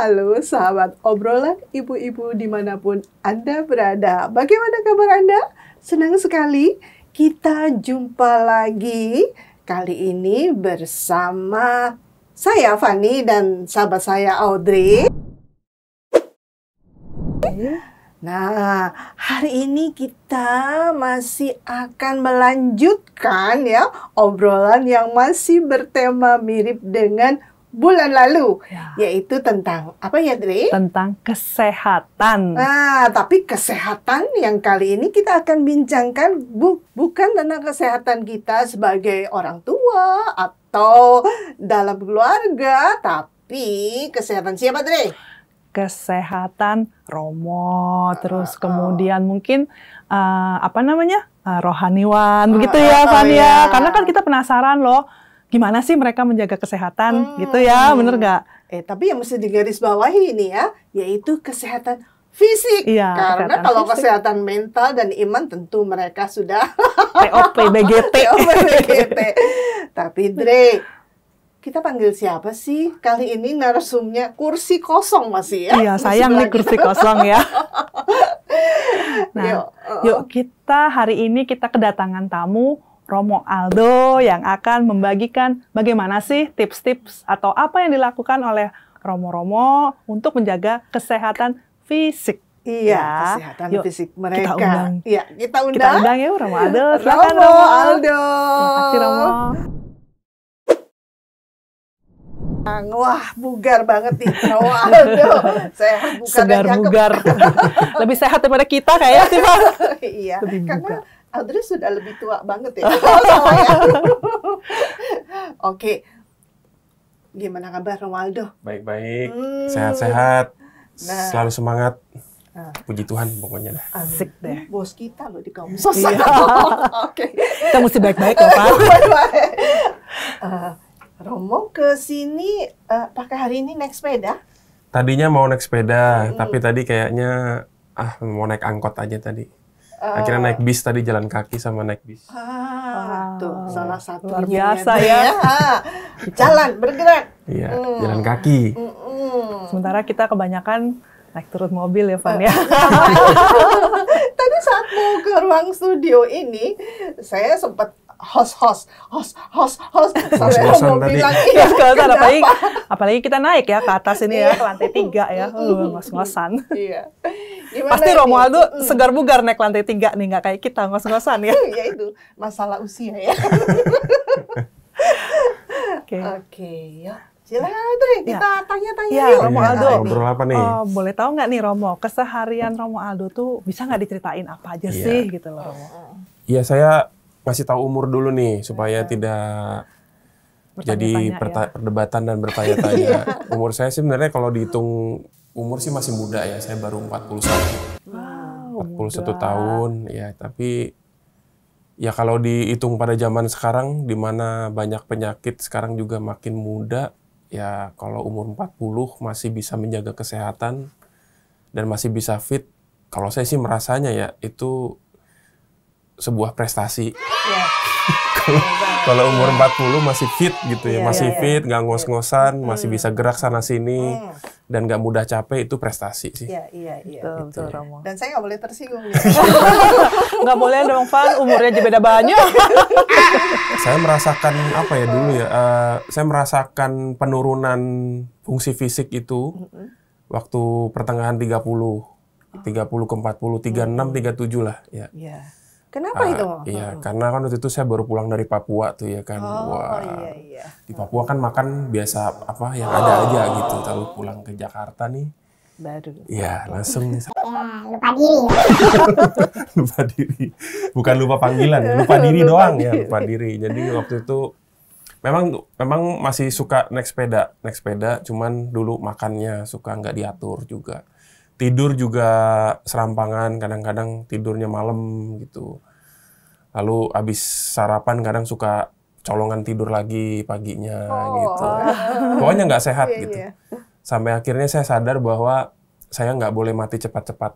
Halo sahabat obrolan ibu-ibu dimanapun Anda berada. Bagaimana kabar Anda? Senang sekali kita jumpa lagi. Kali ini bersama saya Fani dan sahabat saya Audrey. Nah, hari ini kita masih akan melanjutkan ya obrolan yang masih bertema mirip dengan bulan lalu, yaitu tentang apa ya, Dre? Tentang kesehatan. Nah, tapi kesehatan yang kali ini kita akan bincangkan bukan tentang kesehatan kita sebagai orang tua atau dalam keluarga, tapi kesehatan siapa, Dre? Kesehatan Romo, terus kemudian mungkin rohaniwan, begitu ya, Fania. Ya. Karena kan kita penasaran loh, gimana sih mereka menjaga kesehatan, gitu ya, bener nggak? Tapi yang mesti digarisbawahi ini ya, yaitu kesehatan fisik. Iya, karena kalau kesehatan mental dan iman tentu mereka sudah TOP, BGT. Tapi Dre, kita panggil siapa sih? Kali ini narsumnya kursi kosong masih ya? Iya, sayang nih kursi kosong ya. Nah, yuk kita hari ini kita kedatangan tamu Romo Aldo yang akan membagikan bagaimana sih tips-tips atau apa yang dilakukan oleh Romo-Romo untuk menjaga kesehatan fisik. Iya, kesehatan fisik mereka. Kita undang. Iya, kita undang ya Romo Aldo. Silakan Romo Aldo. Terima kasih Romo. Wah, bugar banget nih Romo Aldo. Sehat, bugar, segar bugar. Lebih sehat daripada kita kayaknya sih, Pak. Iya, lebih karena Audrey sudah lebih tua banget ya. Oke. Gimana kabar Romualdo? Baik-baik, sehat-sehat, selalu semangat. Puji Tuhan pokoknya dah. Asik deh. Bos kita loh di Komsos. Iya. Oke. Kita mesti baik-baik loh, Pak. Romo ke sini pakai hari ini naik sepeda? Tadinya mau naik sepeda, tapi tadi kayaknya mau naik angkot aja tadi. Akhirnya naik bis tadi, jalan kaki sama naik bis. Tuh salah satu luar biasa ya. Jalan, bergerak. Iya, jalan kaki. Sementara kita kebanyakan naik turun mobil ya, Van ya. Tadi saat mau ke ruang studio ini, saya sempat host sampai mau bilang iya, apalagi kita naik ya ke atas ini ya, ke lantai 3 ya, ngos-ngosan. Iya. Pasti Romo Aldo segar bugar naik lantai 3 nih, nggak kayak kita ngos-ngosan ya. Ya itu masalah usia ya. Oke, ya. Silakan Audrey, kita tanya-tanya ya, yuk. Romo Aldo. Ngobrol apa nih? Boleh tahu nggak nih Romo, keseharian Romo Aldo tuh bisa nggak diceritain apa aja sih gitu loh Romo? Iya, saya kasih tahu umur dulu nih supaya tidak jadi perdebatan dan bertanya-tanya. Umur saya sebenarnya kalau dihitung umur sih masih muda ya. Saya baru 41. 41 tahun ya, tapi ya kalau dihitung pada zaman sekarang di mana banyak penyakit sekarang juga makin muda, ya kalau umur 40 masih bisa menjaga kesehatan dan masih bisa fit. Kalau saya sih merasanya ya itu sebuah prestasi. Kalau umur 40 masih fit gitu ya, masih fit, nggak ngos-ngosan, masih bisa gerak sana-sini, dan nggak mudah capek, itu prestasi sih. Iya. Betul, Romo. Dan saya nggak boleh tersinggung. Ya. Nggak boleh dong, Van, umurnya aja beda banyak. Saya merasakan apa ya dulu ya, saya merasakan penurunan fungsi fisik itu waktu pertengahan 30 ke 40, 36, 37 lah ya. Kenapa itu? Iya, karena kan waktu itu saya baru pulang dari Papua tuh ya kan. Iya. Di Papua kan makan biasa apa yang ada aja gitu. Lalu pulang ke Jakarta nih. Baru. Iya, langsung lupa diri. Lupa diri. Bukan lupa panggilan, lupa diri doang ya, lupa diri. Jadi waktu itu memang masih suka naik sepeda, cuman dulu makannya suka nggak diatur juga. Tidur juga serampangan, kadang-kadang tidurnya malam gitu. Lalu abis sarapan kadang suka colongan tidur lagi paginya gitu. Pokoknya nggak sehat gitu. Sampai akhirnya saya sadar bahwa saya nggak boleh mati cepat-cepat.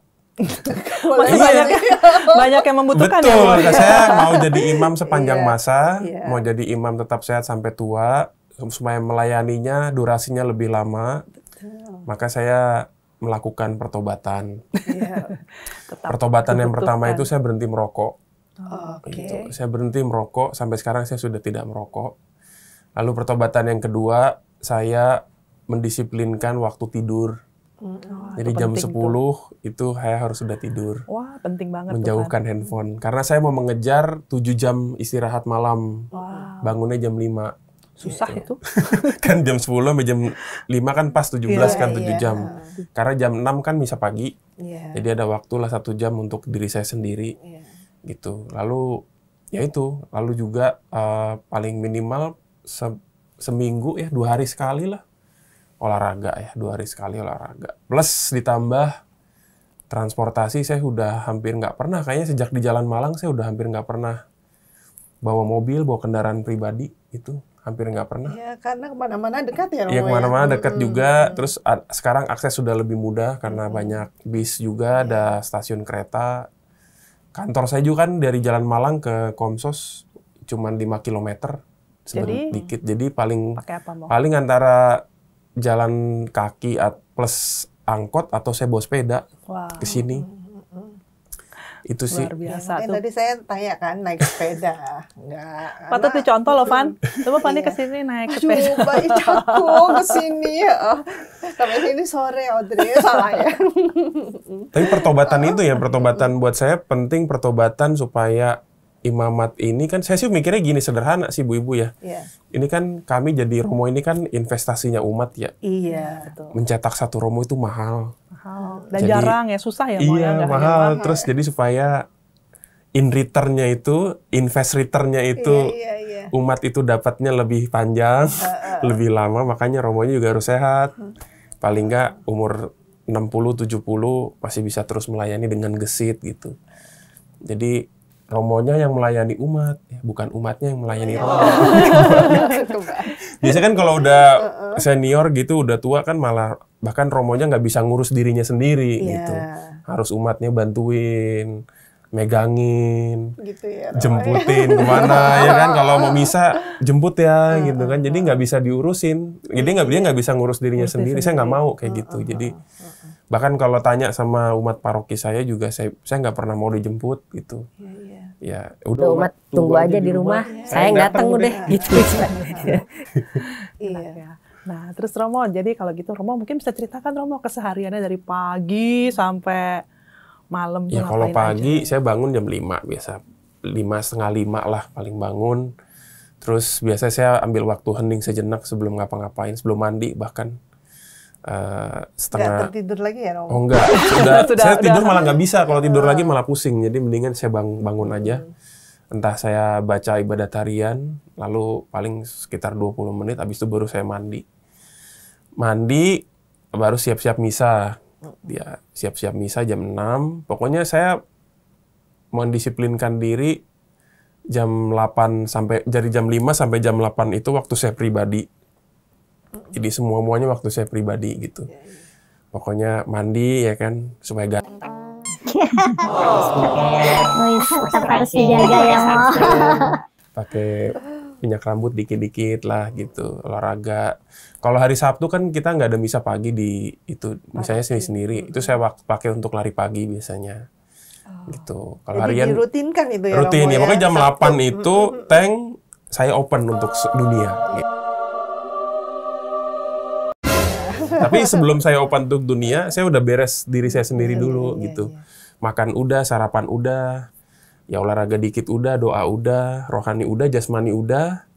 Banyak yang membutuhkan. Betul, ya, saya mau jadi imam sepanjang masa, mau jadi imam tetap sehat sampai tua, supaya melayaninya durasinya lebih lama. Maka saya melakukan pertobatan. Iya. Pertobatan yang pertama itu saya berhenti merokok. Oke. Gitu. Saya berhenti merokok, sampai sekarang saya sudah tidak merokok. Lalu pertobatan yang kedua, saya mendisiplinkan waktu tidur. Jadi jam 10 itu saya harus sudah tidur. Wah, penting banget. Menjauhkan handphone. Karena saya mau mengejar 7 jam istirahat malam. Wow. Bangunnya jam 5. Susah itu. Kan jam 10 sampai jam 5 kan pas 17 kan 7 jam. Karena jam 6 kan bisa pagi. Jadi ada waktulah 1 jam untuk diri saya sendiri. Gitu. Lalu ya itu, lalu juga paling minimal seminggu ya 2 hari sekali lah olahraga ya, 2 hari sekali olahraga. Plus ditambah transportasi, saya udah hampir nggak pernah, kayaknya sejak di Jalan Malang saya udah hampir nggak pernah bawa mobil, bawa kendaraan pribadi itu. Hampir nggak pernah. Ya, karena kemana-mana dekat ya, Romo. Iya, kemana-mana dekat juga. Terus sekarang akses sudah lebih mudah karena banyak bis juga, ada stasiun kereta. Kantor saya juga kan dari Jalan Malang ke Komsos cuman 5 km. Dikit. Jadi paling antara jalan kaki plus angkot atau saya bawa sepeda ke sini. Itu sih. Luar biasa tuh. Tadi saya tanya kan naik sepeda. Enggak. Patut dicontoh loh, Van. Coba Fanny ke sini naik sepeda. Coba aku ke sini. Sampai sini sore, Audrey. Salah ya. Tapi pertobatan itu ya, pertobatan buat saya penting, pertobatan supaya imamat ini kan, saya sih mikirnya gini, sederhana sih Bu-Ibu ya. Ini kan kami jadi Romo ini kan investasinya umat ya. Iya, betul. Mencetak satu Romo itu mahal. Dan jadi, jarang ya, susah ya. Iya, mahal. Terus jadi supaya in return-nya itu, invest return-nya itu, umat itu dapatnya lebih panjang, lebih lama, makanya Romonya juga harus sehat. Paling nggak umur 60-70 masih bisa terus melayani dengan gesit gitu. Jadi Romonya yang melayani umat, bukan umatnya yang melayani Romo. Biasanya kan kalau udah senior gitu, udah tua kan malah bahkan Romonya nggak bisa ngurus dirinya sendiri gitu. Harus umatnya bantuin, megangin, gitu ya, jemputin kemana ya kan. Kalau mau misa jemput ya gitu kan. Jadi nggak bisa diurusin. Jadi dia nggak bisa ngurus dirinya sendiri. Saya nggak mau kayak gitu. Jadi bahkan kalau tanya sama umat paroki saya juga, saya nggak pernah mau dijemput gitu. Ya udah umat tunggu aja di rumah, saya datang udah gitu. Iya. Nah, terus Romo, jadi kalau gitu Romo mungkin bisa ceritakan Romo kesehariannya dari pagi sampai malam. Ya kalau pagi saya bangun jam 5 biasa, 4:30 lah paling bangun. Terus biasa saya ambil waktu hening sejenak sebelum ngapa-ngapain, sebelum mandi bahkan. Setengah tertidur lagi ya, Romo? Oh enggak, saya tidur malah nggak bisa, kalau tidur lagi malah pusing, jadi mendingan saya bangun aja. Entah saya baca ibadat harian, lalu paling sekitar 20 menit, habis itu baru saya mandi, baru siap-siap misa. Ya, siap-siap misa jam 6, pokoknya saya mendisiplinkan diri jam 8 dari jam 5 sampai jam 8 itu waktu saya pribadi. Jadi semuanya waktu saya pribadi gitu. Pokoknya mandi ya kan supaya ganteng. Tetap harus dijaga ya, Mo. Pakai minyak rambut dikit-dikit lah gitu, olahraga. Kalau hari Sabtu kan kita nggak ada misa pagi di itu, misalnya sendiri. Itu saya pakai untuk lari pagi biasanya. Gitu. Kalau harian dirutinkan itu ya, rutin Romo, ya. Pokoknya jam 8 itu tank saya open untuk dunia. Gitu. Tapi sebelum saya open untuk dunia, saya udah beres diri saya sendiri dulu gitu. Makan udah, sarapan udah, ya olahraga dikit udah, doa udah, rohani udah, jasmani udah.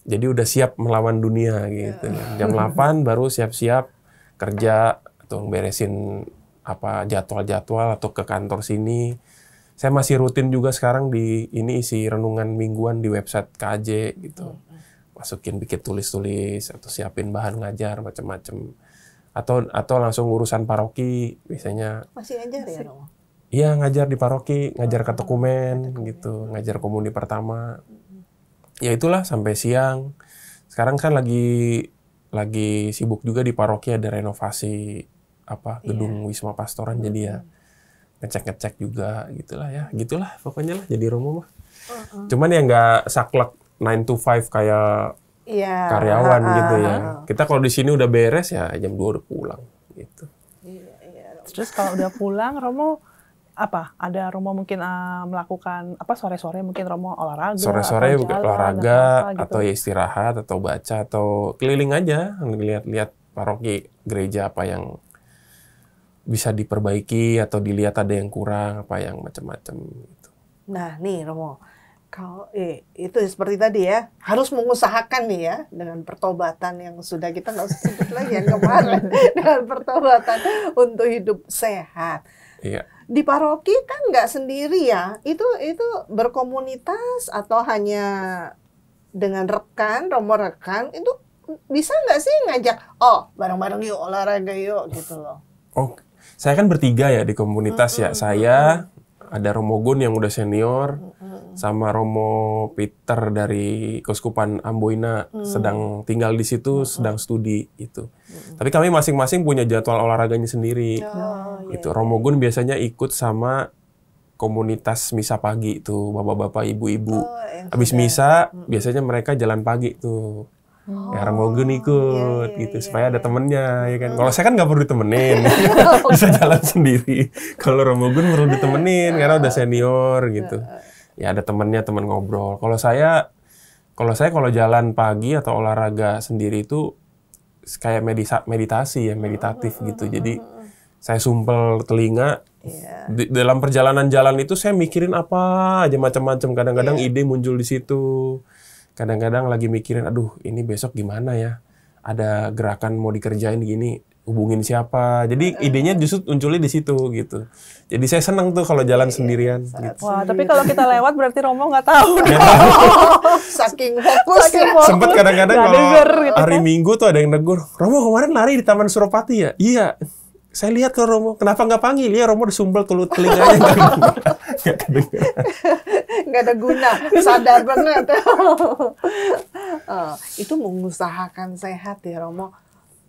Jadi udah siap melawan dunia gitu. Jam 8 baru siap-siap kerja atau beresin apa jadwal-jadwal atau ke kantor sini. Saya masih rutin juga sekarang di ini isi renungan mingguan di website KJ gitu. Masukin bikin tulis-tulis atau siapin bahan ngajar macam-macam. Atau langsung urusan paroki biasanya. Masih ngajar ya, Romo? Iya, ngajar di paroki, ngajar katekumen gitu, ngajar komuni pertama. Ya itulah sampai siang. Sekarang kan lagi sibuk juga di paroki, ada renovasi gedung Wisma Pastoran, jadi ya ngecek juga gitulah pokoknya lah jadi Romo mah. Cuman ya nggak saklek 9 to 5 kayak karyawan gitu ya. Kita kalau di sini udah beres ya jam 2 udah pulang gitu. Terus kalau udah pulang, Romo apa? Ada Romo mungkin melakukan apa sore-sore mungkin Romo olahraga, Sore-sore atau bukan jalan, olahraga atau apa gitu. atau ya istirahat atau baca atau keliling aja lihat-lihat paroki gereja apa yang bisa diperbaiki atau dilihat ada yang kurang apa yang macam-macam gitu. Nah, nih Romo, kalau itu seperti tadi ya, harus mengusahakan nih ya dengan pertobatan yang sudah kita nggak usah sebut lagi yang kemarin dengan pertobatan untuk hidup sehat. Iya. Di paroki kan nggak sendiri ya, itu berkomunitas atau hanya dengan rekan, Romo rekan itu bisa nggak sih ngajak, bareng-bareng yuk olahraga yuk gitu loh. Oh, saya kan bertiga ya di komunitas ya. Saya ada Romo Gun yang udah senior, sama Romo Peter dari Keuskupan Amboina sedang tinggal di situ, sedang studi itu. Tapi kami masing-masing punya jadwal olahraganya sendiri. Itu Romo Gun biasanya ikut sama komunitas misa pagi itu, bapak-bapak, ibu-ibu. Habis misa biasanya mereka jalan pagi tuh. Ya Romo Gun ikut gitu supaya ada temennya ya kan. Kalau saya kan nggak perlu ditemenin, bisa jalan sendiri. Kalau Romo Gun perlu ditemenin karena udah senior gitu. Ya ada temennya, teman ngobrol. Kalau jalan pagi atau olahraga sendiri itu kayak meditasi ya, meditatif gitu. Jadi saya sumpel telinga. Dalam perjalanan jalan itu saya mikirin apa aja macam-macam. Kadang-kadang ide muncul di situ. Kadang-kadang lagi mikirin, aduh ini besok gimana ya? Ada gerakan mau dikerjain gini, hubungin siapa? Jadi idenya justru munculnya di situ gitu. Jadi saya senang tuh kalau jalan sendirian. Gitu. Wah, tapi kalau kita lewat berarti Romo nggak tahu. Saking fokus ya. Sempet kadang-kadang Nggak kalau denger gitu hari kan. Minggu tuh ada yang negur, Romo kemarin lari di Taman Suropati ya? Iya. Saya lihat ke Romo, kenapa nggak panggil? Ya Romo disumbel telinganya. Nggak kedengeran. Nggak ada guna, sadar banget. Itu mengusahakan sehat ya Romo.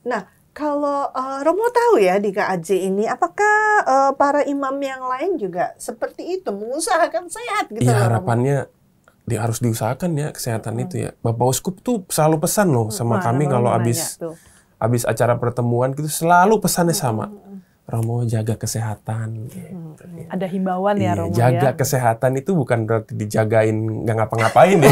Nah, kalau Romo tahu ya di KAJ ini, apakah para imam yang lain juga seperti itu, mengusahakan sehat gitu? Iya, Romo? harapannya harus diusahakan ya kesehatan itu ya. Bapak Uskup tuh selalu pesan loh sama kami kalau habis acara pertemuan gitu selalu pesannya sama. Romo jaga kesehatan. Gitu. Ada himbauan ya Romo jaga ya. kesehatan itu bukan berarti dijagain nggak ngapa-ngapain ya.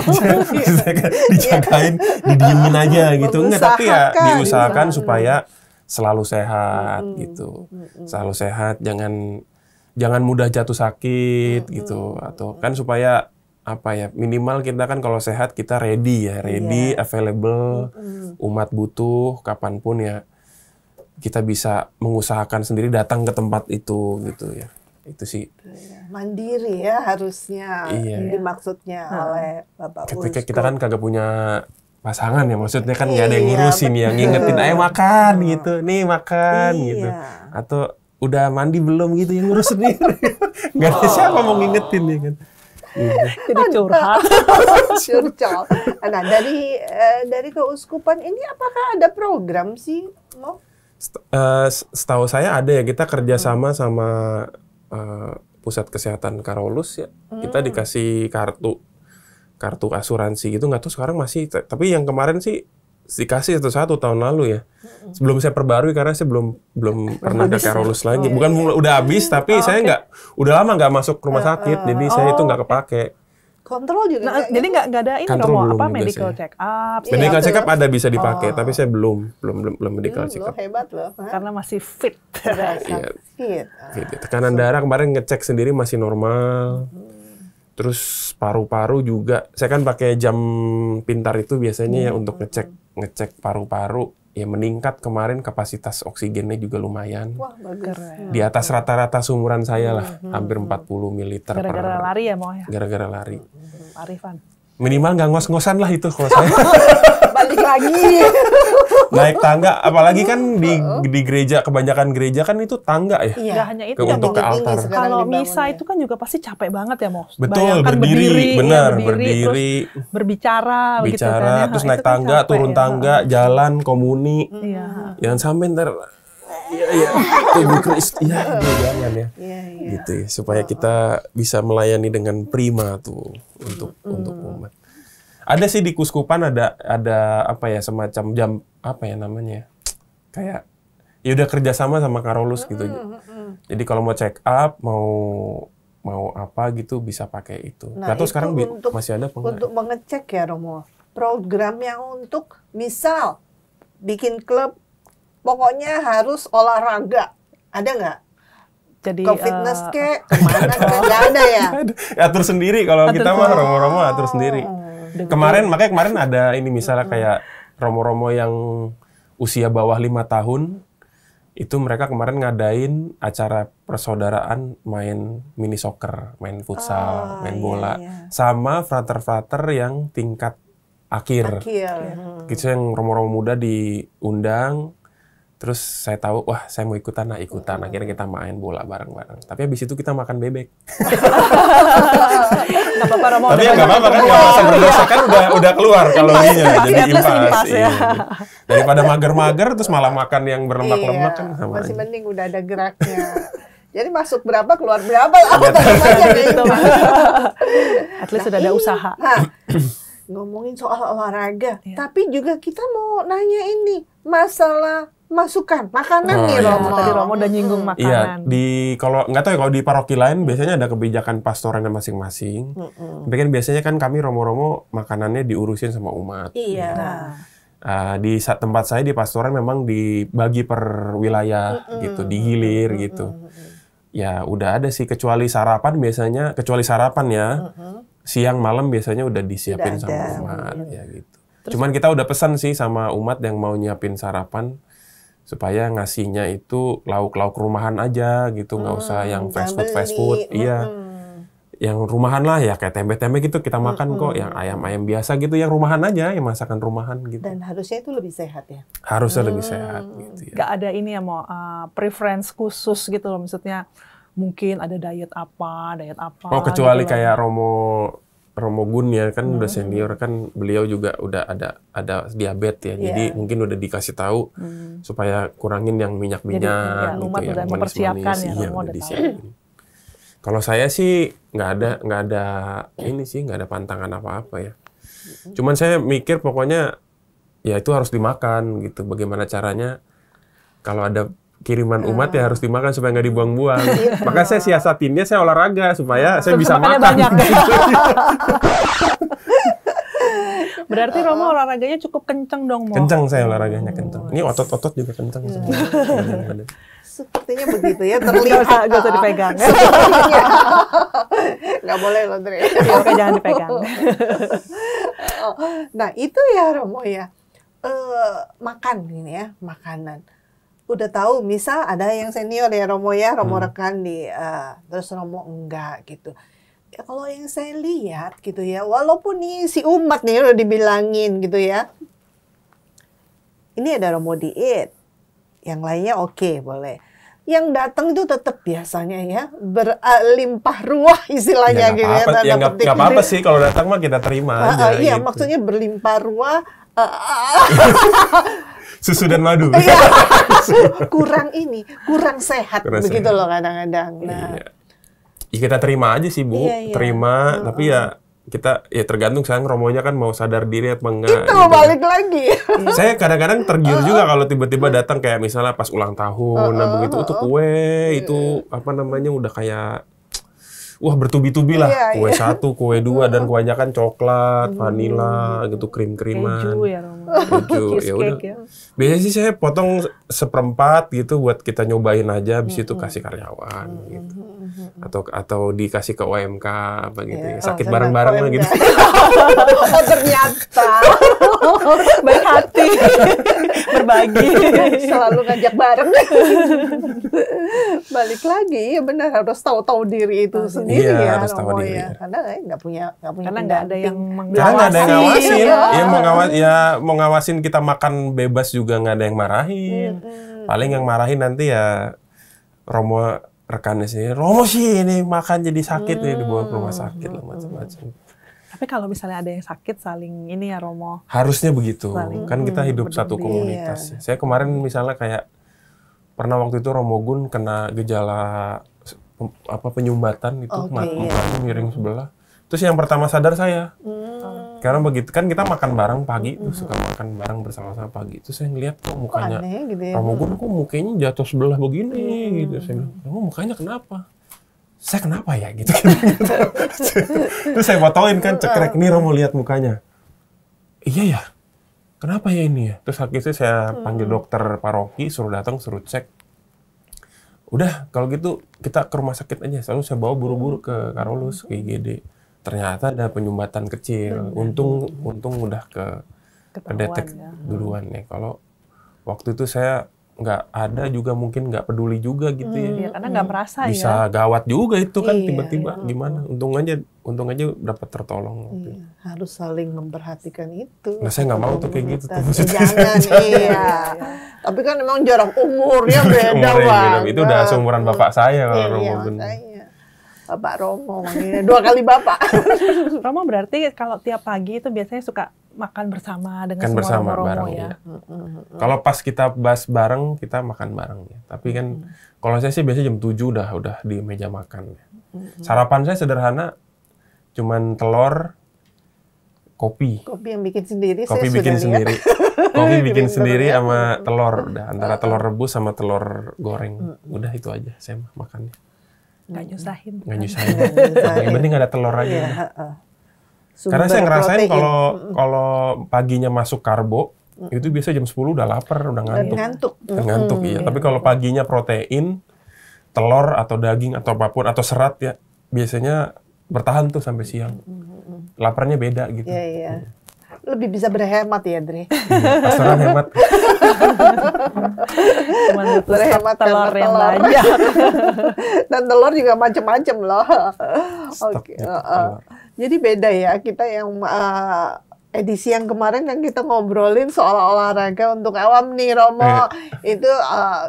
Dijagain, didiemin aja gitu. Enggak, tapi ya diusahakan supaya selalu sehat gitu. Selalu sehat, jangan mudah jatuh sakit gitu. Atau kan supaya apa ya, minimal kita kan kalau sehat kita ready ya, available, umat butuh kapanpun ya kita bisa mengusahakan sendiri datang ke tempat itu gitu ya. Itu sih. Mandiri ya harusnya dimaksudnya oleh Bapak Ketika Uskup. kita kan kagak punya pasangan ya, maksudnya kan nggak ada yang ngurusin ya, ngingetin ayo makan gitu, nih makan gitu. Atau udah mandi belum gitu, yang ngurus sendiri. Nggak ada siapa mau ngingetin ya kan. Jadi curhat. Curcol. Nah, dari keuskupan ini apakah ada program sih, Mo? Setahu saya ada ya, kita kerjasama sama Pusat Kesehatan Karolus ya. Kita dikasih kartu asuransi gitu, nggak tahu sekarang masih. Tapi yang kemarin sih dikasih satu tahun lalu ya. Sebelum saya perbarui karena saya belum pernah ke Karolus lagi. Bukan udah habis, tapi saya udah lama nggak masuk rumah sakit, jadi saya itu nggak kepake. Kontrol juga. Nah, jadi nggak ada ini Kontrol Romo, belum apa juga medical sih. check up. Medical check up ada bisa dipakai, tapi saya belum medical check Lo up. hebat loh. Karena masih fit. Iya. Fit. Gitu. Tekanan darah kemarin ngecek sendiri masih normal. Terus paru-paru juga, saya kan pakai jam pintar itu biasanya ya untuk ngecek paru-paru. Ya meningkat kemarin, kapasitas oksigennya juga lumayan. Wah, bagus. Di atas rata-rata seumuran saya lah, hampir 40 ml Gara-gara lari ya Mo ya. Gara-gara lari. Arifan. Minimal nggak ngos-ngosan lah itu kalau saya. Balik lagi. Naik tangga, apalagi kan di gereja, kebanyakan gereja kan itu tangga ya. Nggak hanya itu ya, Untuk Mo. ke altar. Kalau misa itu kan juga pasti capek banget ya, Mo. Betul, Bayangkan berdiri, benar, terus berdiri. berbicara gitu kan ya. Terus Itu naik kan tangga, capek turun ya. tangga, jalan, komuni. Iya. Jangan sampai ntar, iya, Tubuh Kristus, jangan ya. Gitu ya, supaya kita bisa melayani dengan prima tuh untuk umat. Ada sih di Kuskupan ada apa ya, semacam jam apa ya namanya? Kayak ya udah kerjasama sama Karolus gitu. Jadi kalau mau check up, mau apa gitu bisa pakai itu. Nah, Nggak tahu sekarang untuk, masih ada apa enggak? untuk mengecek ya Romo, program yang untuk misal bikin klub, pokoknya harus olahraga, ada nggak? Jadi Ke fitness kek, kemana kek, nggak ada ya? Atur sendiri kalau kita mah romo-romo atur sendiri. Makanya kemarin ada ini misalnya kayak romo-romo yang usia bawah 5 tahun, itu mereka kemarin ngadain acara persaudaraan main mini soccer, main futsal, main bola, sama frater-frater yang tingkat akhir. Gitu yang romo-romo muda diundang. Terus saya tahu, wah saya mau ikutan. Akhirnya kita main bola bareng-bareng. Tapi habis itu kita makan bebek. nggak apa-apa Romo. Tapi ya nggak apa-apa kan, nggak masa berdosa kan udah keluar kalorinya, jadi impas. Ya. Daripada mager-mager terus malah makan yang berlemak-lemak kan sama masih aja. mending udah ada geraknya. Jadi masuk berapa, keluar berapa, aku tetap aja gitu. At least sudah ada usaha. Nah, ngomongin soal olahraga, tapi juga kita mau nanya ini, masalah masukan makanan nih Romo. Tadi Romo udah nyinggung Iya, makanan. kalau nggak tahu ya kalau di paroki lain biasanya ada kebijakan pastoralnya masing-masing. Tapi kan biasanya kan kami romo-romo makanannya diurusin sama umat. Iya. Di tempat saya di pastoran memang dibagi per wilayah gitu, digilir gitu. Ya udah ada sih kecuali sarapan ya. Siang malam biasanya udah disiapin sama umat ya gitu. Cuman kita udah pesan sih sama umat yang mau nyiapin sarapan supaya ngasihnya itu lauk-lauk rumahan aja gitu, nggak usah yang fast food. Iya. Yang rumahan lah ya, kayak tempe-tempe gitu kita makan kok, yang ayam-ayam biasa gitu, yang rumahan aja, yang masakan rumahan gitu. Dan harusnya itu lebih sehat ya? Harusnya lebih sehat gitu ya. Nggak ada ini ya, mau preference khusus gitu loh, maksudnya mungkin ada diet apa Oh, kecuali gitu loh. kayak Romo Gun ya, kan udah senior kan, beliau juga udah ada diabetes ya, jadi mungkin udah dikasih tahu supaya kurangin yang minyak-minyak gitu, umat yang udah mempersiapkan ya, iya, Romo udah udah tahu. disiapin. Kalau saya sih nggak ada ini sih, nggak ada pantangan apa-apa ya. Cuman saya mikir pokoknya ya itu harus dimakan gitu. Bagaimana caranya kalau ada kiriman umat ya harus dimakan supaya nggak dibuang-buang. Maka saya siasatinnya saya olahraga supaya saya bisa makannya makan. banyak. Berarti Romo olahraganya cukup kenceng dong, Mo. Kenceng saya olahraganya kenceng. Ini otot-otot juga kenceng semua. Sepertinya begitu ya, terlihat. Gak usah dipegang. Sepertinya. Nggak boleh loh, Dre. Oke, jangan dipegang. Nah, itu ya Romo ya. Makan ini ya, makanan. Udah tahu, misal ada yang senior ya Romo ya, Romo rekan terus Romo enggak gitu. Ya kalau yang saya lihat gitu ya, walaupun nih si umat nih udah dibilangin gitu ya. Ini ada Romo diet. Yang lainnya oke, boleh. Yang datang itu tetap biasanya ya berlimpah ruah istilahnya gitu ya. Ya nggak apa-apa sih kalau datang mah kita terima aja. Iya, gitu. maksudnya berlimpah ruah. Susu dan madu. kurang sehat begitu loh kadang-kadang. Nah, ya kita terima aja sih Bu, Iya. terima. Tapi ya kita ya tergantung sekarang romonya kan mau sadar diri apa enggak. itu gitu. balik lagi. Saya kadang-kadang tergiur juga kalau tiba-tiba datang kayak misalnya pas ulang tahun, nah begitu itu kue itu apa namanya udah kayak wah bertubi-tubi lah, Iya, kue 1, kue 2 dan kuenya kan coklat, vanila gitu, krim-kriman. Keju ya, Romo. Keju, ya udah. Cheesecake ya. Biasanya sih saya potong seperempat gitu buat kita nyobain aja, habis itu kasih karyawan gitu. Atau dikasih ke OMK apa gitu ya. Sakit bareng-bareng lah gitu. Oh, ternyata Baik hati, berbagi. selalu ngajak bareng. Balik lagi, ya benar harus tahu diri itu sendiri Iya, ya, harus tahu Romo diri. ya. Karena nggak punya Karena nggak ada yang Karena nggak ada yang ngawasin. mengawasi. Ya mau ngawasin kita makan bebas juga nggak ada yang marahin. Paling yang marahin nanti ya Romo rekannya sih. Romo sih ini makan jadi sakit nih dibawa ke rumah sakit lah macam-macam. Tapi kalau misalnya ada yang sakit, saling ini ya, Romo. Harusnya begitu. Saling, Kan kita hidup satu peduli. komunitas. Saya kemarin misalnya kayak pernah waktu itu Romo Gun kena gejala penyumbatan itu, mata miring sebelah. Terus yang pertama sadar saya. Karena begitu kan kita makan bareng pagi tuh, suka makan bareng bersama-sama pagi. Terus saya ngeliat kok mukanya aneh gitu ya. Romo Gun kok mukanya jatuh sebelah begini gitu. Saya bilang, Romo mukanya kenapa? Saya kenapa ya gitu. Terus saya fotoin kan, cekrek nih Romo lihat mukanya. Iya ya, kenapa ya ini ya? Terus akhirnya saya panggil dokter paroki, suruh datang, suruh cek. Udah, kalau gitu kita ke rumah sakit aja. Selalu saya bawa buru-buru ke Karolus, ke IGD. Ternyata ada penyumbatan kecil. Untung udah kedetek duluan ya. Kalau waktu itu saya nggak ada juga, mungkin nggak peduli juga gitu ya. Iya, karena nggak merasa Bisa gawat juga itu kan, Iya, tiba-tiba gimana. Untung aja dapat tertolong waktu itu. Harus saling memperhatikan itu. Nah, saya nggak mau tuh kayak gitu. Jangan, iya. Tapi kan memang jarak umurnya beda, Umurnya Bang. beda. Itu udah seumuran bapak saya kalau Romo Iya, Gun. makanya. Bapak Romo, manggilnya 2 kali Bapak. Romo berarti kalau tiap pagi itu biasanya suka makan bersama dengan Kan semua bersama Romo-Romo bareng ya. ya. Kalau pas kita bahas bareng, kita makan bareng ya. Tapi kan kalau saya sih biasanya jam 7 udah di meja makan ya. Sarapan saya sederhana, cuman telur, kopi. Kopi yang bikin sendiri, Kopi saya bikin sudah lihat. sendiri. Kopi bikin Pinter sendiri ya. sama telur. Udah antara telur rebus sama telur goreng. Udah itu aja saya makannya. Nggak nyusahin. Nggak nyusahin. Yang penting ada telur aja. Iya, Udah. Karena saya ngerasain kalau paginya masuk karbo, itu biasa jam 10 udah lapar, udah ngantuk. ngantuk. Ngantuk, iya. Tapi kalau paginya protein, telur atau daging atau apapun, atau serat ya, biasanya bertahan tuh sampai siang. Laparnya beda gitu. Iya, iya. Lebih bisa berhemat ya, Dre. Pastoran hemat. Cuma butuh Berhemat stok telur karena yang telur. banyak. Dan telur juga macam-macam loh. Oke. Stoknya telur. Jadi beda ya, kita yang edisi yang kemarin yang kita ngobrolin soal olahraga untuk awam nih, Romo. Itu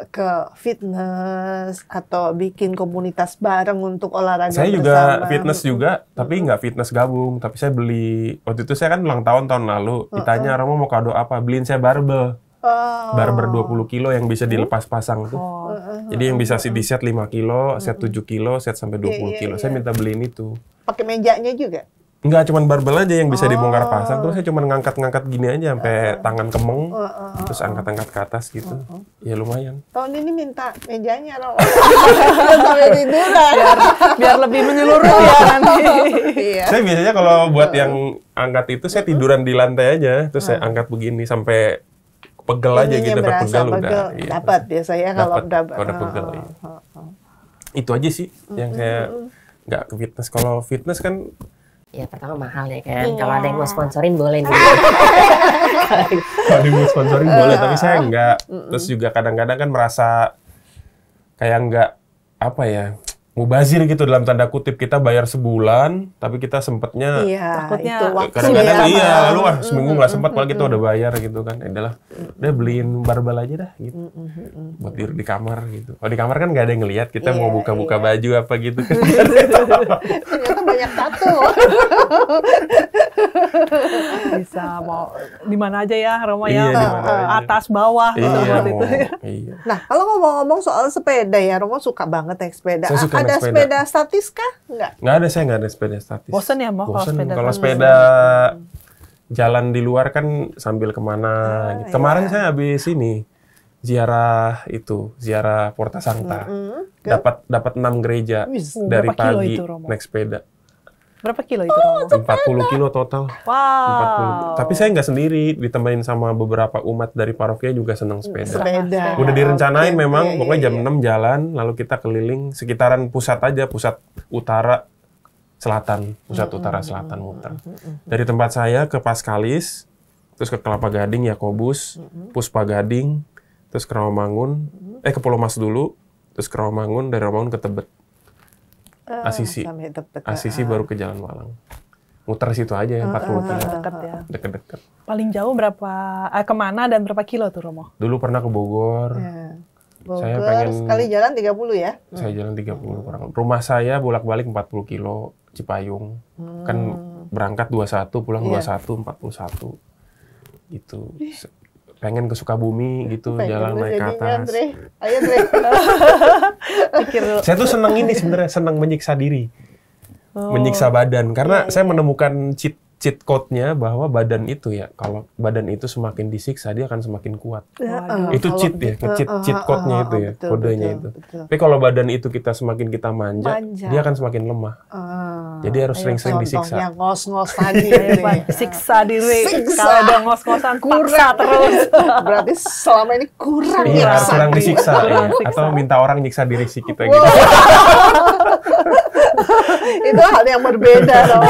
ke fitness atau bikin komunitas bareng untuk olahraga Saya bersama. juga fitness juga, tapi nggak fitness gabung. Tapi saya beli, waktu itu saya kan ulang tahun lalu. Ditanya, Romo mau kado apa? Beliin saya barbel. Barbel 20 kilo yang bisa dilepas pasang tuh. Jadi yang bisa di set 5 kilo, set 7 kilo, set sampai 20 kilo. Saya minta beliin itu. Pakai mejanya juga. Enggak, cuman barbel aja yang bisa dibongkar pasang. Terus saya cuman ngangkat-ngangkat gini aja sampai tangan kemeng. Terus angkat-angkat ke atas gitu. Ya lumayan. Tahun ini minta mejanya, Romo. Sampai tiduran. Biar lebih menyeluruh ya nanti. Iya. Saya biasanya kalau buat yang angkat itu, saya tiduran di lantai aja. Terus saya angkat begini sampai pegel aja Ininya gitu. Dapat berasa pegel udah. pegel. Iya. Dapat biasanya kalau udah Kalau pegel. Iya. Itu aja sih yang saya nggak ke fitness. Kalau fitness kan Ya pertama mahal ya kan. Kalau ada yang mau sponsorin boleh nih. kalau mau sponsoring boleh, tapi saya nggak. Terus juga kadang-kadang kan merasa kayak nggak apa ya, mubazir gitu dalam tanda kutip. Kita bayar sebulan, tapi kita sempetnya Takutnya itu waktu kadang-kadang ya. iya, lalu seminggu nggak sempat, padahal kita udah bayar gitu kan. Adalah, udah beliin barbel aja dah gitu, buat di kamar gitu. Kalau di kamar kan nggak ada yang ngelihat, kita mau buka-buka baju apa gitu kan. Ternyata banyak tato. Bisa mau di mana aja ya, Romo ya. Iya, di mana aja. Atas bawah Iya, seperti itu. iya. Nah, kalau ngomong-ngomong soal sepeda ya, Romo suka banget naik sepeda. Saya suka Ada naik sepeda. sepeda statis kah? Enggak. Nggak ada, saya nggak ada sepeda statis. Bosen ya, Mo, kalau Bosen. sepeda Kalau statis? sepeda jalan di luar kan sambil kemana gitu. Kemarin saya habis ini ziarah Porta Santa. Dapat 6 gereja dari berapa kilo pagi itu, Romo? naik sepeda. Berapa kilo itu, Romo? 40 kilo total. 40. Wow. Tapi saya nggak sendiri, ditemenin sama beberapa umat dari parokinya juga senang sepeda. Sepeda. Udah direncanain Oke, memang, iya, pokoknya iya, jam 6 jalan, lalu kita keliling sekitaran pusat aja, pusat utara, selatan, pusat utara, selatan muter. Dari tempat saya ke Paskalis, terus ke Kelapa Gading, Yakobus, Puspa Gading, terus ke Rawamangun, ke Pulau Mas dulu, terus ke Rawamangun, dari Rawamangun ke Tebet. Asisi. Sampai Tebet. Asisi baru ke Jalan Walang. Muter situ aja ya, 40 kilo. Dekat ya. Deket-deket. Paling jauh berapa, kemana dan berapa kilo tuh, Romo? Dulu pernah ke Bogor. Ya. Saya Bogor, pengen- sekali jalan 30 ya? Saya jalan 30 kurang. Rumah saya bolak-balik 40 kilo Cipayung. Kan berangkat 21, pulang 21, 41. Gitu. Pengen ke Sukabumi gitu, jalan naik ke atas. Dre. Ayo, Dre. Pikir dulu. Saya tuh seneng ini sebenarnya, seneng menyiksa diri. Menyiksa badan. Karena saya menemukan cheat cheat code-nya bahwa badan itu ya, kalau badan itu semakin disiksa dia akan semakin kuat. Itu cheat ya, cheat code-nya itu ya, kodenya itu. Tapi kalau badan itu semakin kita manja, dia akan semakin lemah. Jadi harus sering-sering disiksa. Yang ngos-ngos tadi. Siksa diri. Kalau udah ngos-ngosan paksa terus. Berarti selama ini kurang Iya, nyiksa. kurang disiksa. Kurang Ya. siksa. Atau minta orang nyiksa diri si kita gitu. Itu hal yang berbeda dong.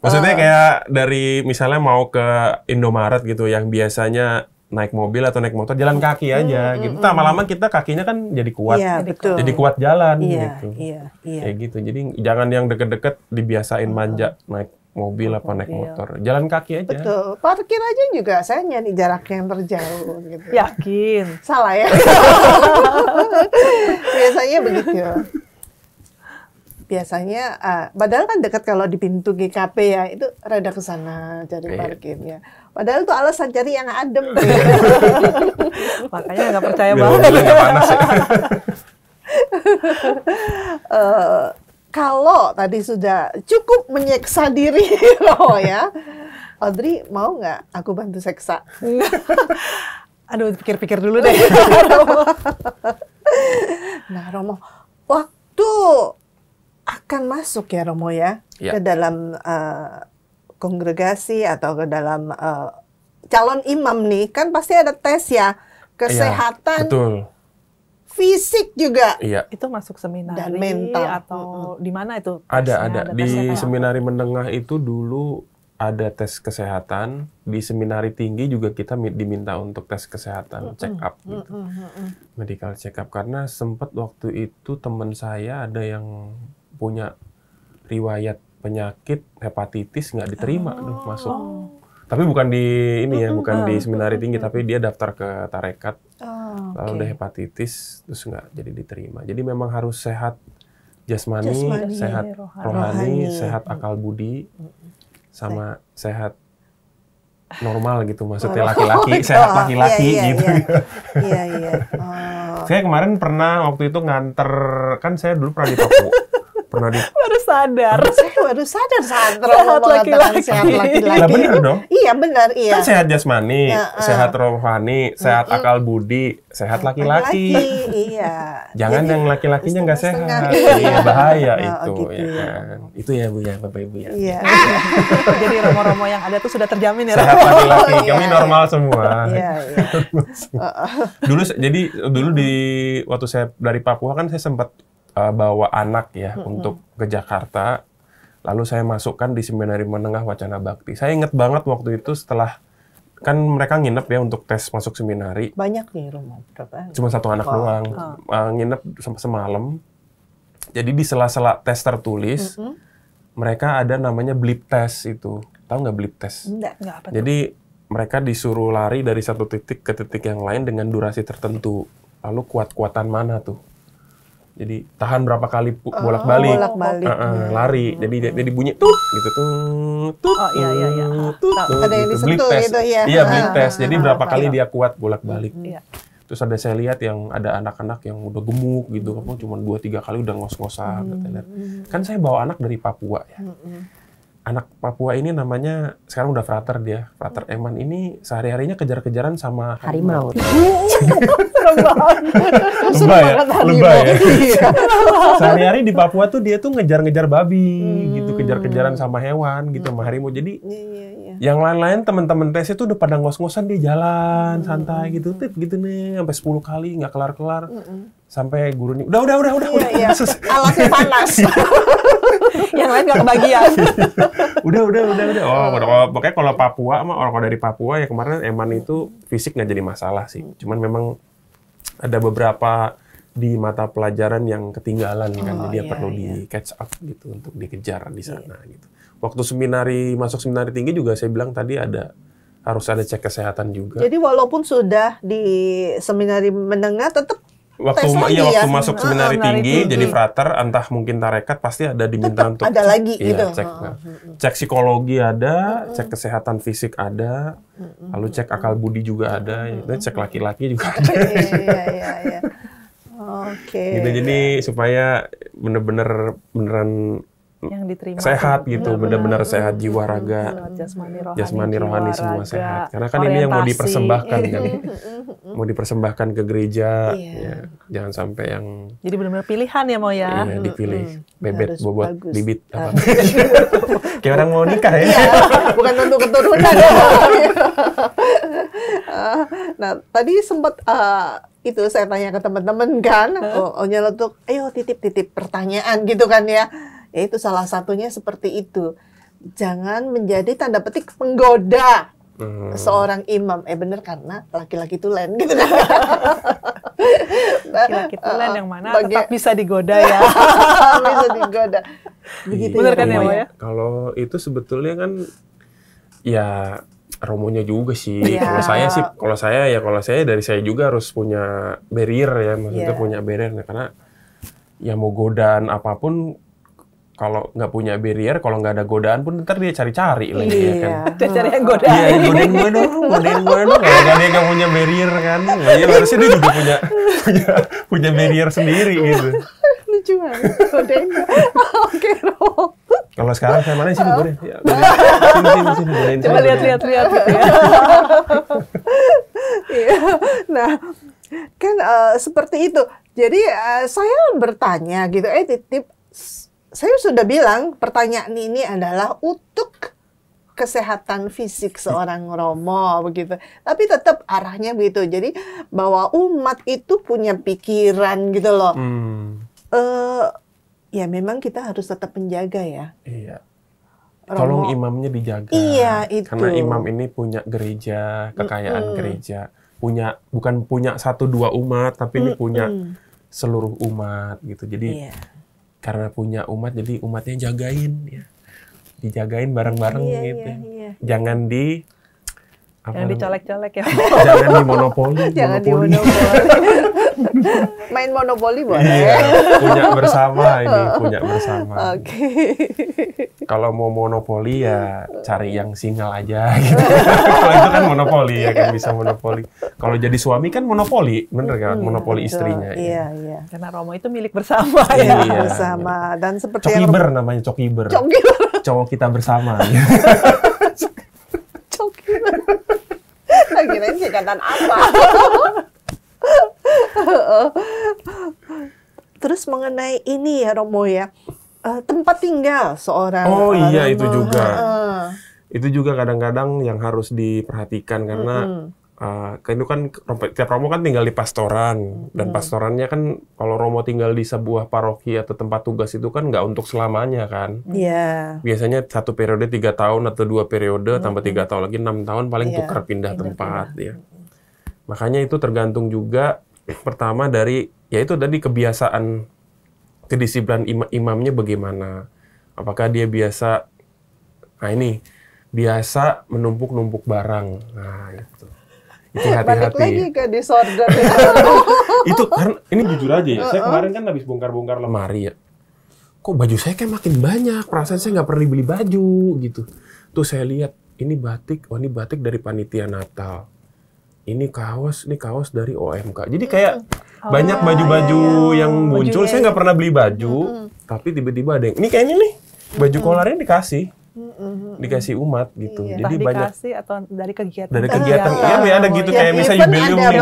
Maksudnya kayak dari misalnya mau ke Indomaret gitu, yang biasanya naik mobil atau naik motor, jalan kaki aja gitu. Lama-lama kita kakinya kan jadi kuat. Iya, betul. Jadi kuat jalan Iya, gitu. iya. Kayak gitu. Jadi jangan yang deket-deket dibiasain manja naik mobil apa naik motor. Jalan kaki aja. Betul. Parkir aja juga saya nyari jarak yang terjauh gitu. Yakin. Salah ya. Biasanya begitu. Biasanya, padahal kan dekat kalau di pintu GKP ya, itu rada ke sana cari parkirnya. Padahal itu alasan cari yang adem. Makanya nggak percaya Biar banget. mobilnya nggak panas ya. Kalau tadi sudah cukup menyiksa diri loh ya. Audrey mau nggak aku bantu seksa? Aduh, pikir-pikir dulu deh. Nah, Romo, waktu akan masuk ya Romo ya, Ya. ke dalam kongregasi atau ke dalam calon imam nih, kan pasti ada tes ya, kesehatan, Betul. fisik juga. Iya. Itu masuk seminari Dan mental. atau di mana itu? Ada. tesnya? Di tesnya. seminari menengah itu dulu ada tes kesehatan. Di seminari tinggi juga kita diminta untuk tes kesehatan, check up gitu. Medical check up. Karena sempat waktu itu teman saya ada yang punya riwayat penyakit hepatitis, nggak diterima tuh masuk. Tapi bukan di ini ya, bukan di seminari tinggi, tapi dia daftar ke tarekat. Lalu ada hepatitis, terus nggak jadi diterima. Jadi memang harus sehat jasmani, Jasmani, sehat rohani. rohani, sehat akal budi, sama sehat normal gitu. Maksudnya laki-laki, sehat laki-laki gitu. Iya. Saya kemarin pernah waktu itu nganter, kan saya dulu pernah di Papua. Pernah di Baru sadar. Saya baru sadar saat Sehat Romo mengatakan laki-laki. sehat laki-laki. Lah bener dong. Iya benar, iya. Kan sehat jasmani, Ya, sehat rohani, sehat akal budi, sehat laki-laki. Iya. Jangan Jadi, yang laki-lakinya nggak setengah-setengah. sehat. Iya, bahaya Oh, itu gitu ya ya. kan. Itu ya Bu ya, Bapak Ibu ya. Iya. Jadi romo-romo yang ada tuh sudah terjamin ya. Sehat laki-laki, Iya, kami iya. normal semua. Iya, iya. Dulu waktu saya dari Papua kan saya sempat bawa anak ya untuk ke Jakarta. Lalu saya masukkan di seminari menengah Wacana Bakti. Saya ingat banget waktu itu setelah kan mereka nginep ya untuk tes masuk seminari. Banyak nih Romo, berapa? Cuma satu anak doang. Nginep semalam. Jadi di sela-sela tes tertulis, mereka ada namanya blip test itu. Tahu nggak blip test? Enggak. Nggak apa tuh. Jadi mereka disuruh lari dari satu titik ke titik yang lain dengan durasi tertentu. Lalu kuat-kuatan mana tuh? Jadi tahan berapa kali bolak-balik. bolak-balik. Lari. Jadi bunyi tut gitu tut. Oh, iya. Tut, Tahu. Ada yang gitu. disentuh Blip test. gitu, ya. Iya, blip test. Jadi berapa Apa kali ya? dia kuat bolak-balik. Iya. Terus ada saya lihat yang ada anak-anak yang udah gemuk gitu, kamu cuma 2-3 kali udah ngos-ngosan. Katanya. Kan saya bawa anak dari Papua ya. Anak Papua ini namanya sekarang udah frater dia, frater Eman ini sehari-harinya kejar-kejaran sama Harimau. Lebay ya, lebay ya. Sehari-hari di Papua tuh dia tuh ngejar-ngejar babi gitu, kejar-kejaran sama hewan gitu, sama harimau. Jadi Iya. yang lain-lain teman-teman tes itu udah pada ngos-ngosan, dia jalan santai gitu, tip gitu nih sampai 10 kali nggak kelar-kelar. Sampai gurunya udah. Iya. Alasnya panas. Yang lain nggak kebagian. udah. Pokoknya kalau Papua mah orang dari Papua ya kemarin Eman itu fisik nggak jadi masalah sih. Cuman memang ada beberapa di mata pelajaran yang ketinggalan kan, jadi perlu di catch up gitu untuk dikejar di sana gitu. Waktu masuk seminari tinggi juga saya bilang tadi harus ada cek kesehatan juga. Jadi walaupun sudah di seminari menengah tetap Waktu tes lagi ya? masuk seminari seminari tinggi, tinggi. jadi frater, entah mungkin tarekat pasti ada diminta Tetap untuk ada lagi iya, gitu. cek. Cek psikologi ada, cek kesehatan fisik ada, lalu cek akal budi juga ada, itu cek laki-laki juga ada. Iya. Oke. Gitu, jadi supaya beneran yang diterima sehat gitu, benar-benar sehat jiwa raga, jasmani rohani semua sehat. Karena kan ini yang mau dipersembahkan kan, mau dipersembahkan ke gereja, ya, jangan sampai yang. Jadi benar-benar pilihan ya mau ya. Iya, dipilih bebet, Harus bobot, bagus. bibit apa. Kayak orang mau nikah ya. Iya, bukan tentu keturunan. Nah, tadi sempat itu saya tanya ke teman-teman kan, nyeletuk, ayo titip-titip pertanyaan gitu kan ya. Ya itu salah satunya seperti itu. Jangan menjadi tanda petik penggoda seorang imam. Bener karena laki-laki tulen gitu kan. Laki-laki tulen yang mana tetap bisa digoda ya. Bisa digoda. Begitu Bener ya, kan ya, Romo Mo ya? Kalau itu sebetulnya kan ya Romonya juga sih. Iya. Kalau saya dari saya juga harus punya barrier ya, maksudnya Iya. punya barrier karena ya mau godaan apapun kalau nggak punya barrier, kalau nggak ada godaan pun ntar dia cari-cari lagi ya kan. Dia cari yang goda. Iya, godain gue dong. Kalau nggak ada yang nggak punya barrier kan, ya harusnya dia juga punya barrier sendiri gitu. lucu banget. Godain. Oke, Romo. Kalau sekarang saya mana sini godain? Ya, sini godain. Coba saya, lihat gitu ya. Iya. Nah, kan seperti itu. Jadi saya bertanya gitu, titip. Saya sudah bilang pertanyaan ini adalah untuk kesehatan fisik seorang Romo begitu. Tapi tetap arahnya begitu. Jadi bahwa umat itu punya pikiran gitu loh. Ya memang kita harus tetap menjaga ya. Iya. Romo. Tolong imamnya dijaga. Iya, itu. Karena imam ini punya gereja, kekayaan gereja. Bukan punya 1-2 umat, tapi ini punya seluruh umat gitu. Jadi karena punya umat, jadi umatnya jagain ya. Dijagain bareng-bareng gitu. Iya. Jangan Yang dicolek-colek ya. Jangan dimonopoli. Jangan dimonopoli. Main monopoli boleh. Iya, punya bersama. Oke. Kalau mau monopoli ya cari yang single aja gitu. Kalau itu kan monopoli ya kan, bisa monopoli. Kalau jadi suami kan monopoli, bener kan? Monopoli istrinya. Iya. Karena Romo itu milik bersama Iya. ya. Bersama dan seperti Cokiber namanya, cokiber. Cowok kita bersama. Cokiber. Kirain singkatan apa? Terus mengenai ini ya Romo ya, tempat tinggal seorang. Oh iya, Romo. itu juga. Itu juga kadang-kadang yang harus diperhatikan karena itu kan tiap Romo kan tinggal di pastoran dan pastorannya kan kalau Romo tinggal di sebuah paroki atau tempat tugas itu kan nggak untuk selamanya kan. Iya. Biasanya 1 periode 3 tahun atau 2 periode tambah 3 tahun lagi 6 tahun paling tukar pindah tempat ya. Makanya itu tergantung juga pertama dari yaitu tadi kebiasaan kedisiplinan imamnya bagaimana. Apakah dia biasa biasa menumpuk-numpuk barang. Nah, itu. Itu hati-hati. Balik lagi ke disorder. Itu karena ini jujur aja ya. Saya kemarin kan habis bongkar-bongkar lemari ya. Kok baju saya kayak makin banyak. Perasaan saya nggak pernah beli baju gitu. Tuh saya lihat ini batik dari panitia Natal. Ini kaos dari OMK. Jadi kayak banyak baju-baju yang muncul. Saya nggak pernah beli baju, tapi tiba-tiba ada yang ini kayaknya nih baju kolarnya dikasih umat gitu. Iya. Jadi banyak dikasih atau dari kegiatan. iya ada gitu kayak misalnya jubileum nih.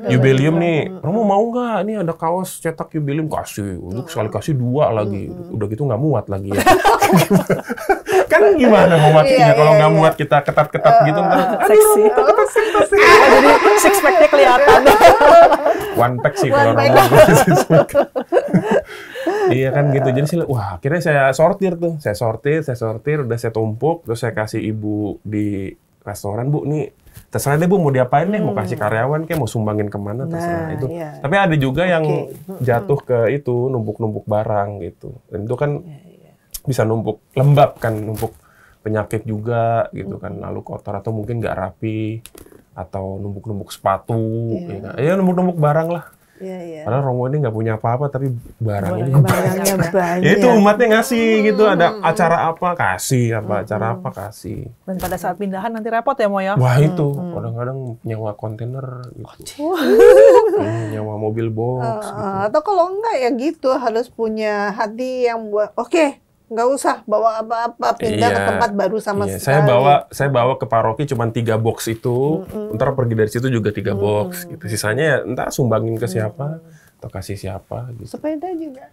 Jubileum nih, Romo mau nggak? Ini ada kaos cetak jubileum, kasih. Untuk sekali kasih 2 lagi. Udah gitu nggak muat lagi ya. Kan gimana mau matinya kalau nggak muat kita ketat-ketat gitu ntar. Seksi. Jadi six pack-nya kelihatan. One pack sih kalau Romo. Iya kan gitu. Jadi wah akhirnya saya sortir, udah saya tumpuk, terus saya kasih ibu di restoran, Bu, nih terserah deh Bu mau diapain deh, mau kasih karyawan kayak mau sumbangin kemana terserah itu. Tapi ada juga yang jatuh ke itu numpuk-numpuk barang gitu. Dan itu kan bisa numpuk lembab kan, numpuk penyakit juga gitu kan, lalu kotor atau mungkin nggak rapi atau numpuk-numpuk sepatu, ya numpuk-numpuk barang lah. Padahal Romo ini nggak punya apa-apa tapi barangnya banyak. Ya itu umatnya ngasih gitu, ada acara apa kasih, acara apa kasih. Dan pada saat pindahan nanti repot ya Mo ya. Wah itu kadang-kadang nyewa kontainer gitu. Nyewa mobil box gitu. Atau kalau enggak ya gitu harus punya hati yang buat oke, nggak usah bawa apa-apa, pindah ke tempat baru sama sekali. Saya bawa ke paroki cuma 3 box itu, ntar pergi dari situ juga 3 box gitu. Sisanya ya entah sumbangin ke siapa atau kasih siapa gitu. Sepeda juga.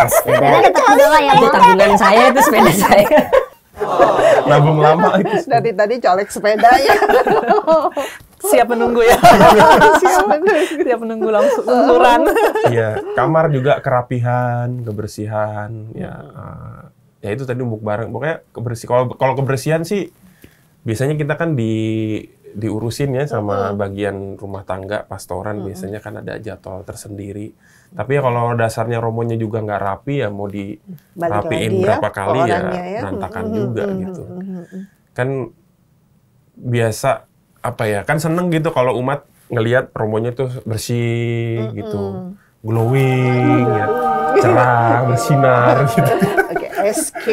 Sepeda itu tabungan saya, itu sepeda saya. Nabung lama itu. Dari tadi colek sepeda ya. Siap menunggu ya. Siap menunggu langsung lungsuran. Iya, kamar juga kerapihan, kebersihan, ya itu tadi umuk bareng. Pokoknya kalau kebersihan sih biasanya kita kan diurusin ya sama bagian rumah tangga, pastoran biasanya kan ada jadwal tersendiri. Tapi ya kalau dasarnya romonya juga nggak rapi ya mau dirapiin berapa kali ya berantakan juga gitu. Kan biasa apa ya, kan seneng gitu kalau umat ngelihat romonya tuh bersih gitu, glowing ya, cerah, bersinar gitu. Oke, SK.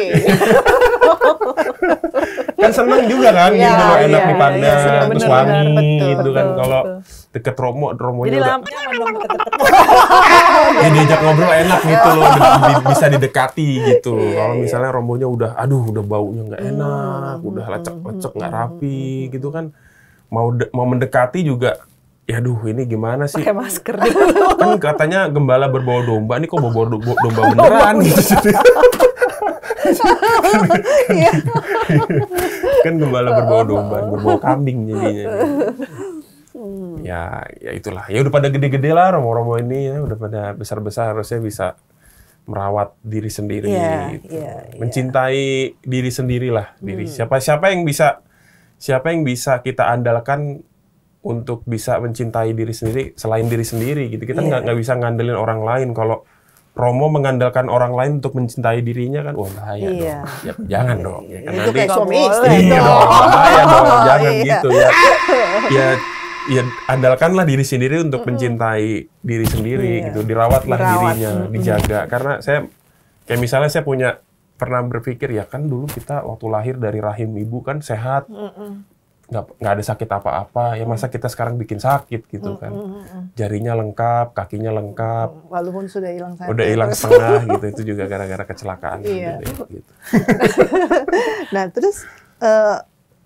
Kan seneng juga kan gitu, enak dipandang, terus wangi gitu kan. Kalau deket romonya jadi udah lampnya memang deket-deket. ya diajak ngobrol enak gitu loh, bisa didekati gitu. Kalau misalnya romonya udah baunya nggak enak, udah lecek-lecek nggak rapi gitu kan, mau mendekati juga, ya ini gimana sih? Pakai masker. Kan katanya gembala berbau domba, ini kok berbau domba beneran gitu. Kan gembala berbau domba, berbau kambing jadinya. Ya itulah. Ya udah pada gede-gede lah romo-romo ini ya, udah pada besar-besar, harusnya bisa merawat diri sendiri gitu. Mencintai diri sendirilah, diri. Siapa yang bisa kita andalkan untuk bisa mencintai diri sendiri selain diri sendiri gitu. Kita nggak bisa ngandelin orang lain. Kalau Romo mengandalkan orang lain untuk mencintai dirinya kan, wah bahaya dong. Ya, jangan dong. Ya, kan itu kayak suami istri iya dong, bahaya dong. Jangan gitu ya. Ya andalkanlah diri sendiri untuk mencintai diri sendiri gitu. Dirawatlah dirinya, dijaga. Karena kayak misalnya saya pernah berpikir ya kan dulu kita waktu lahir dari rahim ibu kan sehat. Nggak ada sakit apa-apa, ya masa kita sekarang bikin sakit gitu kan. Jarinya lengkap, kakinya lengkap. Walaupun sudah hilang sakit. Udah hilang setengah gitu, itu juga gara-gara kecelakaan. Gitu. Nah terus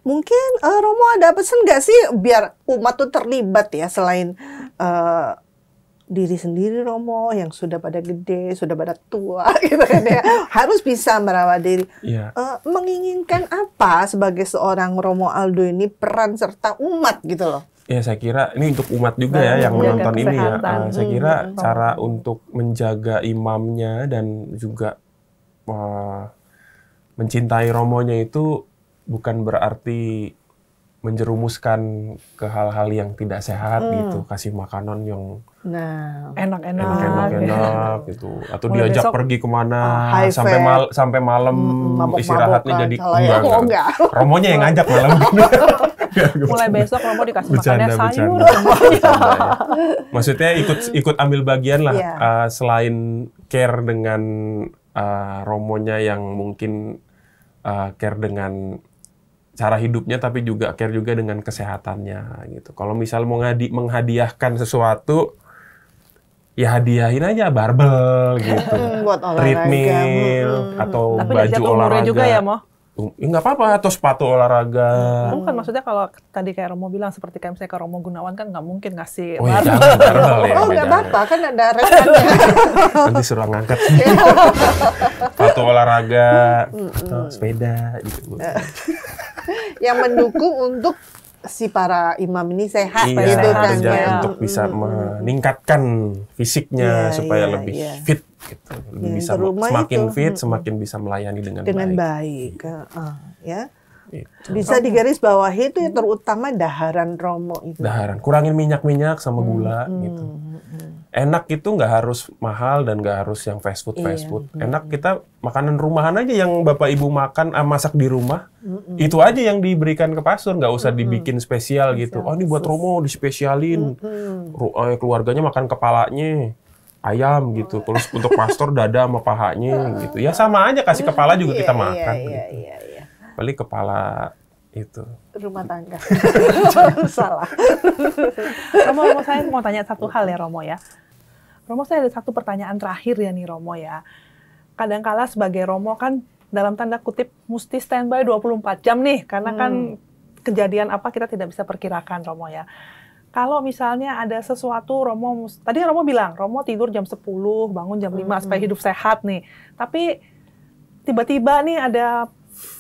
mungkin Romo ada pesan nggak sih biar umat tuh terlibat ya, selain diri sendiri Romo yang sudah pada gede, sudah pada tua gitu kan ya, harus bisa merawat diri. Menginginkan apa sebagai seorang Romo Aldo ini, peran serta umat gitu loh? Ya saya kira ini untuk umat juga ya yang menonton ini ya. Saya kira cara untuk menjaga imamnya dan juga mencintai romonya itu bukan berarti menjerumuskan ke hal-hal yang tidak sehat gitu, kasih makanan yang enak-enak gitu, atau diajak pergi kemana sampai malam istirahatnya jadi enggak. Romonya yang ngajak malam. Mulai besok Romo dikasih makannya sayur. Maksudnya ikut ambil bagian lah, selain care dengan romonya yang mungkin care dengan cara hidupnya, tapi juga care juga dengan kesehatannya gitu. Kalau misal mau menghadiahkan sesuatu, ya hadiahin aja barbel gitu, buat olahraga, treadmill atau tapi baju olahraga juga ya, Mo? Nggak apa-apa, atau sepatu olahraga. Bukan, maksudnya kalau tadi kayak Romo bilang, seperti kayak misalnya ke Romo Gunawan kan nggak mungkin ngasih ya, barbel. jangan barbel ya. Nggak apa-apa, kan ada rekannya. Nanti suruh ngangkat. Sepatu olahraga, atau sepeda gitu. Yang mendukung untuk si para imam ini sehat gitu kan ya. Untuk bisa meningkatkan fisiknya supaya lebih fit gitu. Lebih bisa semakin fit, semakin bisa melayani dengan baik. Ya. Bisa digarisbawahi itu ya, terutama daharan Romo itu. Daharan, kurangin minyak-minyak sama gula gitu. Enak itu nggak harus mahal dan nggak harus yang fast food. Enak kita makanan rumahan aja yang Bapak Ibu makan, masak di rumah. Itu aja yang diberikan ke pastor, nggak usah dibikin spesial gitu. Oh ini buat Romo dispesialin. Keluarganya makan kepalanya ayam gitu. Terus untuk pastor dada sama pahanya gitu. Ya sama aja, kasih kepala juga kita makan. Paling kepala itu rumah tangga. Salah. Romo, saya mau tanya satu hal ya Romo ya. Romo, saya ada satu pertanyaan terakhir ya nih Romo ya. kadangkala sebagai Romo kan dalam tanda kutip mesti standby 24 jam nih, karena kan kejadian apa kita tidak bisa perkirakan, Romo ya. Kalau misalnya ada sesuatu, tadi Romo bilang, Romo tidur jam 10, bangun jam 5 supaya hidup sehat nih. Tapi tiba-tiba nih ada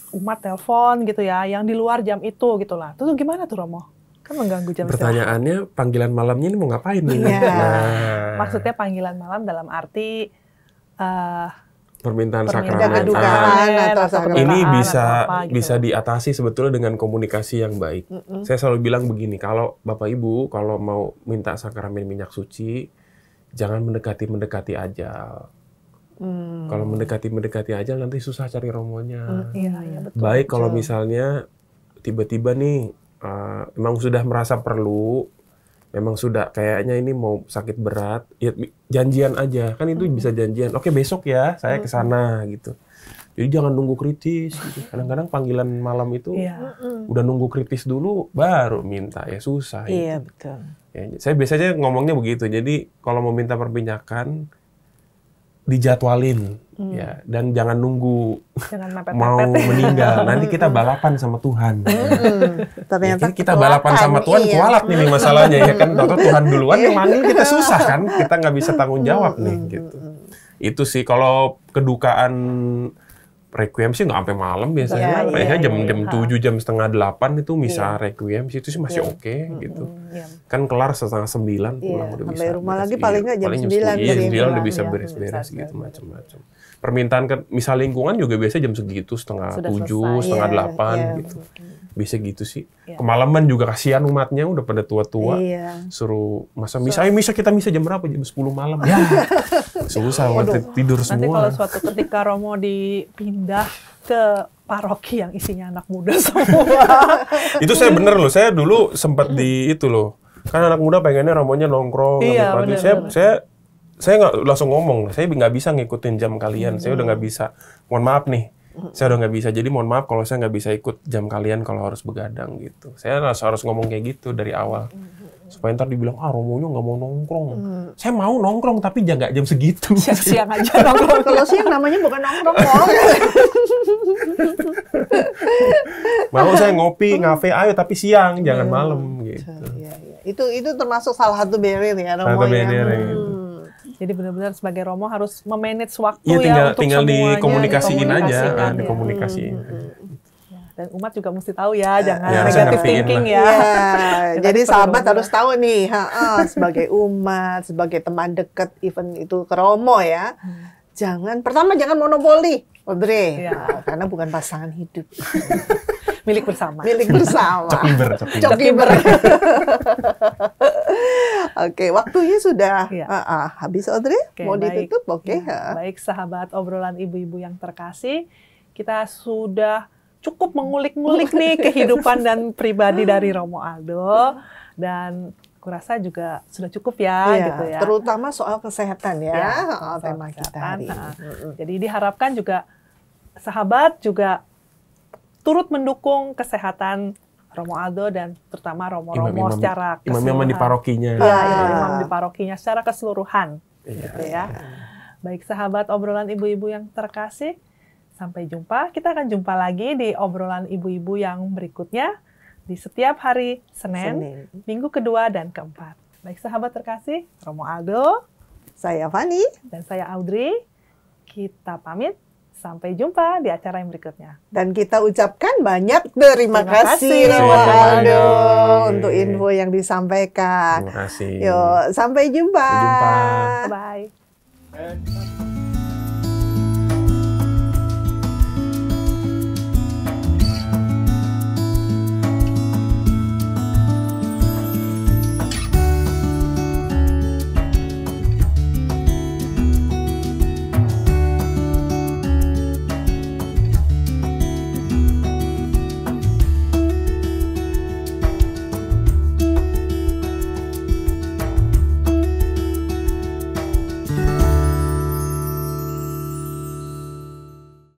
umat telepon gitu ya, yang di luar jam itu gitu lah. Terus gimana tuh Romo? Kan mengganggu jam istirahat. Pertanyaannya, panggilan malamnya ini mau ngapain nih? Maksudnya panggilan malam dalam arti permintaan sakramen. Ini bisa diatasi sebetulnya dengan komunikasi yang baik. Saya selalu bilang begini, kalau Bapak Ibu kalau mau minta sakramen minyak suci, jangan mendekati ajal. Kalau mendekati ajal nanti susah cari romonya. Betul, baik kalau misalnya tiba-tiba nih memang sudah merasa perlu, memang sudah kayaknya ini mau sakit berat, ya janjian aja. Kan itu bisa janjian. Oke, besok ya saya ke sana gitu. Jadi jangan nunggu kritis gitu. Kadang-kadang panggilan malam itu udah nunggu kritis dulu baru minta, ya susah. Iya, betul. Ya, saya biasanya ngomongnya begitu. Jadi kalau mau minta perpinyakan dijadwalin ya, dan jangan nunggu mau meninggal. Nanti kita balapan sama Tuhan. Ternyata kita balapan sama Tuhan, kualat nih masalahnya ya kan. Tahu Tuhan duluan yang manggil kita susah kan. Kita nggak bisa tanggung jawab nih gitu. Itu sih kalau kedukaan requiem sih nggak sampai malam biasanya. Jam 7, jam setengah 8 itu misa requiem sih, itu sih masih oke gitu. Kan kelar setengah 9 pulang udah bisa. Sampai rumah lagi paling nggak jam 9. Iya, jam 9 udah bisa beres-beres gitu macam-macam. Permintaan ke misal lingkungan juga biasa jam segitu, setengah 7, setengah 8 gitu. Bisa gitu sih. Kemalaman juga kasihan umatnya udah pada tua-tua. Suruh misa kita misa jam berapa? Jam 10 malam. Ya. Susah tidur semua. Nanti kalau suatu ketika Romo dipindah ke paroki yang isinya anak muda semua. Itu saya bener loh. Saya dulu sempat di itu loh. Kan anak muda pengennya Romonya nongkrong. Saya nggak langsung ngomong. Saya nggak bisa ngikutin jam kalian. Saya udah nggak bisa. Mohon maaf nih. Saya udah nggak bisa. Jadi mohon maaf kalau saya nggak bisa ikut jam kalian kalau harus begadang gitu. Saya harus ngomong kayak gitu dari awal. Supaya ntar dibilang, Romonya nggak mau nongkrong. Saya mau nongkrong, tapi nggak jam segitu. Siang aja nongkrong. Kalau siang namanya bukan nongkrong. Mau saya ngopi, ngafe, ayo tapi siang, jangan malam gitu. Itu termasuk salah satu barrier ya, Romo. Jadi benar-benar sebagai Romo harus memanage waktu tinggal untuk semuanya. dikomunikasiin aja, dikomunikasiin. Dan umat juga mesti tahu ya, jangan negative thinking ya. Jadi sahabat harus tahu nih, sebagai umat, sebagai teman dekat, even itu ke Romo ya. Pertama jangan monopoli, Audrey, karena bukan pasangan hidup. Milik bersama. Cokiber. Oke, waktunya sudah habis, Audrey. Mau ditutup? Oke. Baik, sahabat obrolan ibu-ibu yang terkasih, kita sudah cukup mengulik-ngulik nih kehidupan dan pribadi dari Romo Aldo, dan kurasa juga sudah cukup gitu ya. Terutama soal kesehatan tema kita hari ini. Jadi diharapkan juga sahabat juga turut mendukung kesehatan Romo Aldo dan terutama Romo-Romo secara keseluruhan. Imam di parokinya. Imam di parokinya secara keseluruhan. Gitu ya. Baik sahabat obrolan ibu-ibu yang terkasih, sampai jumpa. Kita akan jumpa lagi di obrolan ibu-ibu yang berikutnya di setiap hari Senin, minggu kedua dan keempat. Baik sahabat terkasih, Romo Aldo, saya Fani, dan saya Audrey. Kita pamit. Sampai jumpa di acara yang berikutnya. Dan kita ucapkan banyak terima kasih Romo Aldo untuk info yang disampaikan. Terima kasih. Yuk, sampai jumpa. Sampai jumpa.